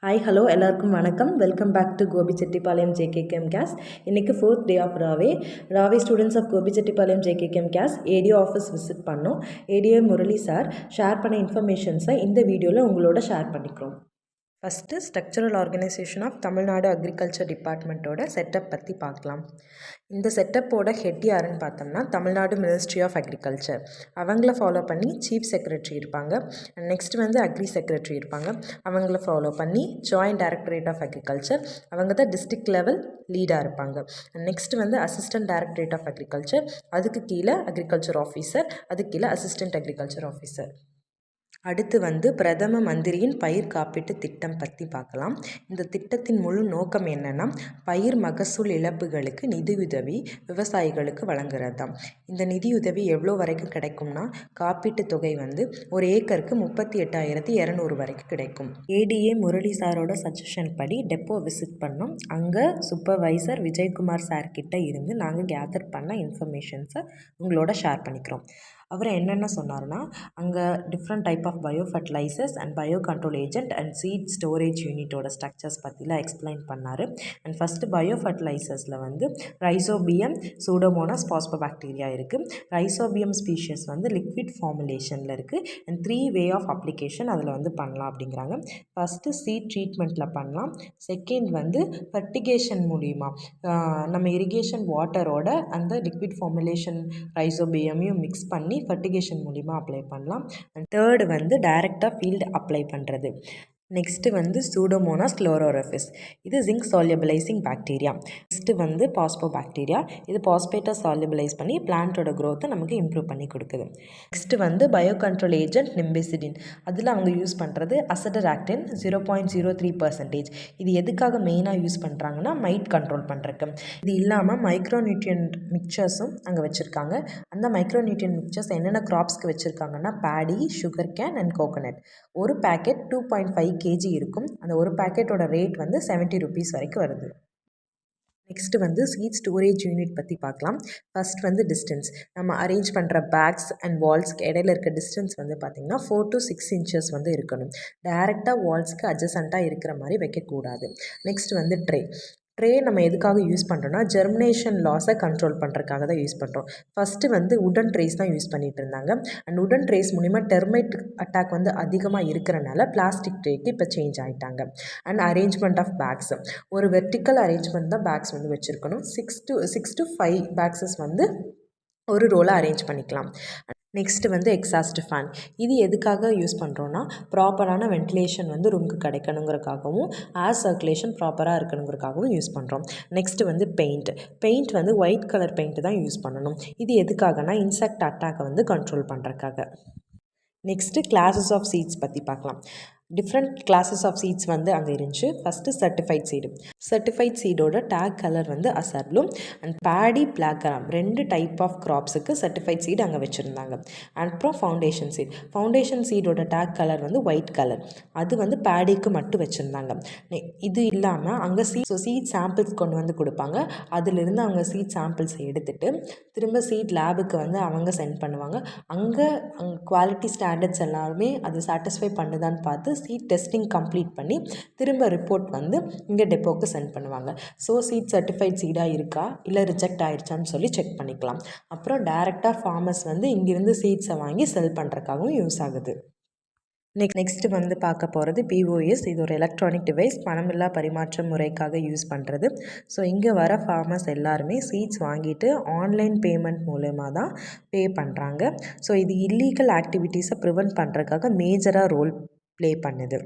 Hi hello எல்லாருக்கும் வணக்கம். Welcome back to Gobichettipalayam JKKM CAS. இன்றைக்கி 4th டே ஆஃப் ராவே students of Gobichettipalayam JKKM CAS ADO office visit பண்ணோம். ADO Murali sir share பண்ண இன்ஃபர்மேஷன்ஸை இந்த வீடியோவில் உங்களோட ஷேர் பண்ணிக்கிறோம். First structural organisation of Tamil Nadu agriculture டிபார்ட்மெண்ட்டோட செட்டப் பற்றி பார்க்கலாம். இந்த செட்டப்போட ஹெட் யாருன்னு பார்த்தோம்னா தமிழ்நாடு மினிஸ்ட்ரி ஆஃப் அக்ரிகல்ச்சர். அவங்கள ஃபாலோ பண்ணி சீஃப் செக்ரட்டரி இருப்பாங்க. நெக்ஸ்ட் அக்ரி செக்ரட்டரி இருப்பாங்க. அவங்கள ஃபாலோ பண்ணி ஜாயிண்ட் டைரக்டரேட் ஆஃப் அக்ரிகல்ச்சர், அவங்க தான் டிஸ்ட்ரிக்ட் லெவல் லீடாக இருப்பாங்க. Next assistant directorate of agriculture, அதுக்கு கீழே அக்ரிகல்ச்சர் ஆஃபீஸர், அதுக்கு கீழே அசிஸ்டன்ட் அக்ரிகல்ச்சர் ஆஃபீஸர். அடுத்து பிரதம மந்திரியின் பயிர் காப்பீட்டு திட்டம் பற்றி பார்க்கலாம். இந்த திட்டத்தின் முழு நோக்கம் என்னென்னா பயிர் மகசூல் இழப்புகளுக்கு நிதியுதவி விவசாயிகளுக்கு வழங்குறது தான். இந்த நிதியுதவி எவ்வளோ வரைக்கும் கிடைக்கும்னா காப்பீட்டு தொகை ஒரு ஏக்கருக்கு 38,200 வரைக்கும் கிடைக்கும். ஏடிஏ முரளி சாரோட சஜஷன் படி டெப்போ விசிட் பண்ணோம். அங்கே சூப்பர்வைசர் விஜயகுமார் சார்கிட்ட இருந்து நாங்கள் கேதர் பண்ண இன்ஃபர்மேஷன்ஸை உங்களோட ஷேர் பண்ணிக்கிறோம். அவர் என்னென்ன சொன்னார்னா அங்கே different type of bio fertilisers and bio control agent and seed storage யூனிட்டோட ஸ்ட்ரக்சர்ஸ் பற்றிலாம் எக்ஸ்பிளைன் பண்ணார். அண்ட் ஃபஸ்ட்டு பயோ ஃபர்டிலைசர்ஸில் ரைசோபியம் சூடோமோனாஸ் பாஸ்போபாக்டீரியா இருக்குது. ரைசோபியம் ஸ்பீஷியஸ் லிக்விட் ஃபார்முலேஷனில் இருக்குது. அண்ட் 3 வே ஆஃப் அப்ளிகேஷன் அதில் பண்ணலாம் அப்படிங்கிறாங்க. ஃபஸ்ட்டு சீட் ட்ரீட்மெண்ட்டில் பண்ணலாம். செகண்ட் ஃபர்டிகேஷன் மூலிமா நம்ம இரிகேஷன் வாட்டரோட அந்த லிக்விட் ஃபார்முலேஷன் ரைசோபியமையும் மிக்ஸ் பண்ணி ஃபர்டிகேஷன் மூலிமா அப்ளை பண்ணலாம். அண்ட் தேர்டு டைரெக்டாக ஃபீல்டு அப்ளை பண்ணுறது. நெக்ஸ்ட்டு சூடோமோனாஸ் குளோரோரஃபிஸ், இது ஜிங்க் சால்யூபிளைசிங் பாக்டீரியா. நெக்ஸ்ட்டு பாஸ்போபாக்டீரியா, இது பாஸ்பேட்டை சால்யூபிளைஸ் பண்ணி பிளான்ட்டோட க்ரோத்தை நமக்கு இம்ப்ரூவ் பண்ணி கொடுக்குது. Next bio control agent Nimbecidine, அதில் அவங்க யூஸ் பண்ணுறது அசடராக்டின் 0.03%. இது எதுக்காக மெயினாக யூஸ் பண்ணுறாங்கன்னா மைட் கண்ட்ரோல் பண்ணுறக்கு. இது இல்லாமல் மைக்ரோநியூட்ரியன்ட் மிக்சர்ஸும் அங்கே வச்சுருக்காங்க. அந்த மைக்ரோநியூட்ரியன்ட் மிக்சர்ஸ் என்னென்ன க்ராப்ஸ்க்கு வச்சுருக்காங்கன்னா paddy, sugar cane and coconut. ஒரு பேக்கெட் 2.5 kg இருக்கும். அந்த ஒரு பேக்கெட்டோட ரேட் 70 rupees வரைக்கும் வருது. நெக்ஸ்ட்டு சீட் ஸ்டோரேஜ் யூனிட் பற்றி பார்க்கலாம். ஃபஸ்ட் டிஸ்டன்ஸ், நம்ம அரேஞ்ச் பண்ணுற பேக்ஸ் அண்ட் வால்ஸ்க்கு இடையில இருக்க டிஸ்டன்ஸ் பார்த்திங்கன்னா 4 to 6 inches இருக்கணும். டைரெக்டாக வால்ஸ்க்கு அட்ஜசண்ட்டாக இருக்கிற மாதிரி வைக்கக்கூடாது. நெக்ஸ்ட் ட்ரே நம்ம எதுக்காக யூஸ் பண்ணுறோன்னா ஜெர்மினேஷன் லாஸை கண்ட்ரோல் பண்ணுறதுக்காக தான் யூஸ் பண்ணுறோம். ஃபஸ்ட்டு உடன் ட்ரேஸ் தான் யூஸ் பண்ணிகிட்டு இருந்தாங்க. அண்ட் உடன் ட்ரேஸ் மூலிமா டெர்மைட் அட்டாக் அதிகமாக இருக்கிறனால பிளாஸ்டிக் ட்ரேக்கு இப்போ சேஞ்ச் ஆகிட்டாங்க. அண்ட் அரேஞ்ச்மெண்ட் ஆஃப் பேக்ஸ், ஒரு வெர்டிக்கல் அரேஞ்ச்மெண்ட் தான் பேக்ஸ் வச்சுருக்கணும். 6 to 5 பேக்ஸஸ் ஒரு ரோலாக அரேஞ்ச் பண்ணிக்கலாம். நெக்ஸ்ட்டு எக்ஸாஸ்ட் ஃபேன், இது எதுக்காக யூஸ் பண்ணுறோன்னா ப்ராப்பரான வென்டிலேஷன் ரூமுக்கு கிடைக்கணுங்கிறக்காகவும் ஏர் சர்க்குலேஷன் ப்ராப்பராக இருக்கணுங்கிறக்காகவும் யூஸ் பண்ணுறோம். Next paint white colour paint தான் யூஸ் பண்ணணும். இது எதுக்காகனா இன்செக்ட் அட்டாக்கை கண்ட்ரோல் பண்ணுறக்காக. நெக்ஸ்ட்டு கிளாஸஸ் ஆஃப் சீட்ஸ் பற்றி பார்க்கலாம். டிஃப்ரெண்ட் கிளாஸஸ் ஆஃப் சீட்ஸ் அங்கே இருந்துச்சு. ஃபஸ்ட்டு சர்டிஃபைட் சீடோட டேக் கலர் அசர்லும் and paddy black gram 2 type of க்ராப்ஸுக்கு சர்டிஃபைட் சீட் அங்கே வச்சுருந்தாங்க. அண்ட் அப்புறம் ஃபவுண்டேஷன் சீடோட டேக் கலர் ஒயிட் கலர், அது பேடிக்கு மட்டும் வச்சுருந்தாங்க. இது இல்லாமல் அங்கே சீட் சாம்பிள்ஸ் கொண்டு கொடுப்பாங்க. அதிலிருந்து அவங்க சீட் சாம்பிள்ஸை எடுத்துகிட்டு திரும்ப சீட் லேபுக்கு அவங்க சென்ட் பண்ணுவாங்க. அங்கே குவாலிட்டி ஸ்டாண்டர்ட்ஸ் எல்லாருமே அது சாட்டிஸ்ஃபை பண்ணுதான்னு பார்த்து சீட் டெஸ்டிங் கம்ப்ளீட் பண்ணி திரும்ப ரிப்போர்ட் இங்கே டெப்போக்கு சென்ட் பண்ணுவாங்க. ஸோ சீட் சர்டிஃபைட் சீடாக இருக்கா இல்லை ரிஜெக்ட் ஆகிடுச்சான்னு சொல்லி செக் பண்ணிக்கலாம். அப்புறம் டைரெக்டாக ஃபார்மர்ஸ் இங்கிருந்து சீட்ஸை வாங்கி செல் பண்ணுறதுக்காகவும் யூஸ் ஆகுது. நெக்ஸ்ட்டு பார்க்க போகிறது POS, இது ஒரு எலக்ட்ரானிக் டிவைஸ், பணமில்லா பரிமாற்ற முறைக்காக யூஸ் பண்ணுறது. ஸோ இங்கே வர ஃபார்மர்ஸ் எல்லாருமே சீட்ஸ் வாங்கிட்டு ஆன்லைன் பேமெண்ட் மூலமாக தான் பே பண்ணுறாங்க. ஸோ இது இல்லீகல் ஆக்டிவிட்டீஸை ப்ரிவென்ட் பண்ணுறதுக்காக மேஜராக ரோல் ப்ளே பண்ணுது.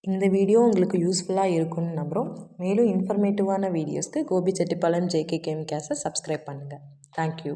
இந்த வீடியோ உங்களுக்கு யூஸ்ஃபுல்லாக இருக்கும்னு நம்புகிறோம். மேலும் இன்ஃபர்மேட்டிவான வீடியோஸ்க்கு கோபிச்செட்டிப்பாளையம் ஜேகேகேஎம் கேஸை சப்ஸ்கிரைப் பண்ணுங்கள். தேங்க்யூ.